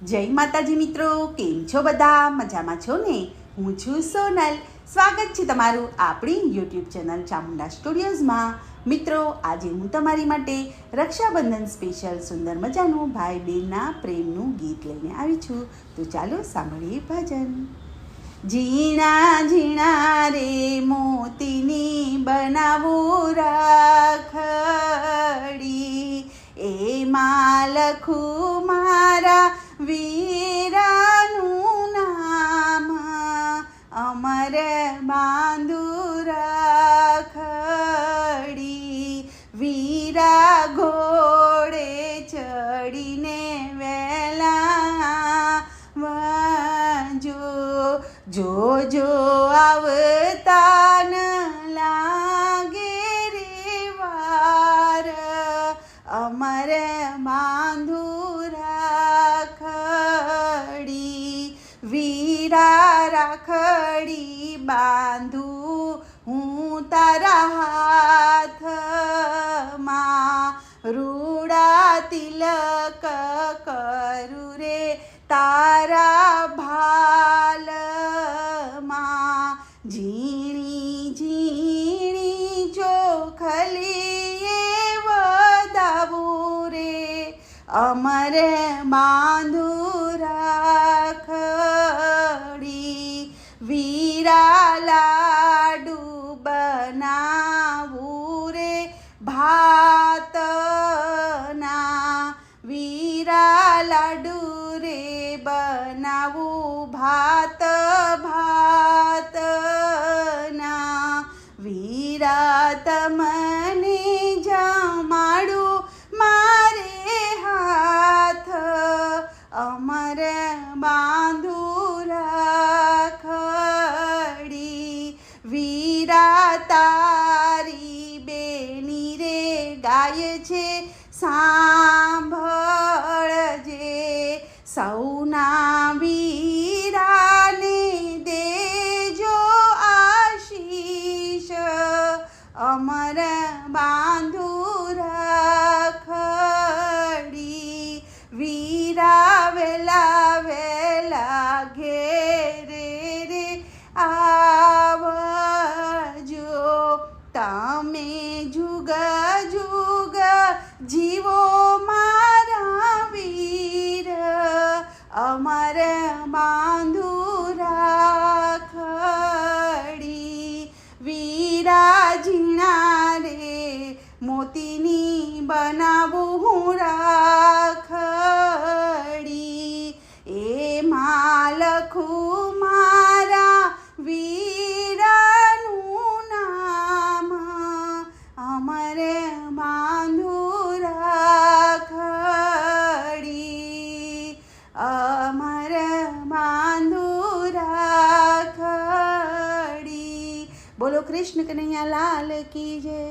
જય માતાજી મિત્રો, કેમ છો બધા? મજામાં છો ને? હું છું સોનલ. સ્વાગત છે તમારું આપણી યુટ્યુબ ચેનલ ચામુંડા સ્ટુડિયોઝમાં. મિત્રો, આજે હું તમારી માટે રક્ષાબંધન સ્પેશિયલ સુંદર મજાનું ભાઈ બહેનના પ્રેમનું ગીત લઈને આવી છું. તો ચાલો સાંભળીએ ભજન. ઝીણા ઝીણા રે મોતીની બનાવું રાખડી, એમાં લખું મારા વીરાનું નામ, અમર બાંધું રાખડી. વીરા ઘોડે ચડીને વેલા વાજો, જો આવતા ન લાગે રે વાર, અમર બાંધું રાખડી. વીરા રાખડી બાંધું હું તારા હાથમાં, રૂડા તિલક કરું રે તારા ભાલમાં. ઝીણી ઝીણી ચોખલીએ વધાવું રે, અમર બાંધું રાખડી. વીરા લાડુ બનાવું રે ભાતના, વીરા લાડુ રે બનાવું ભાત ભાતના. વીરા તમને જમાડું મારે હાથ, અમર બાંધું રાખડી. વીરા તારી બેની રે ગાય છે સાંભળજે, સૌના વીરાને દેજો આશીષ, અમર બાંધું રાખડી. વીરા વેલા વેલા ઘેરે રે આવજો, તમે જુગ જુગ જીવો મારા વીર, અમર બાંધું રાખડી. વીરા ઝીણા રે મોતીની બનાવું હું રાખડી, એમાં લખું મારા વીરાનું નામ, અમર બાંધું રાખડી. અમર બાંધું રાખડી. બોલો કૃષ્ણ કનૈયા લાલ કી જય.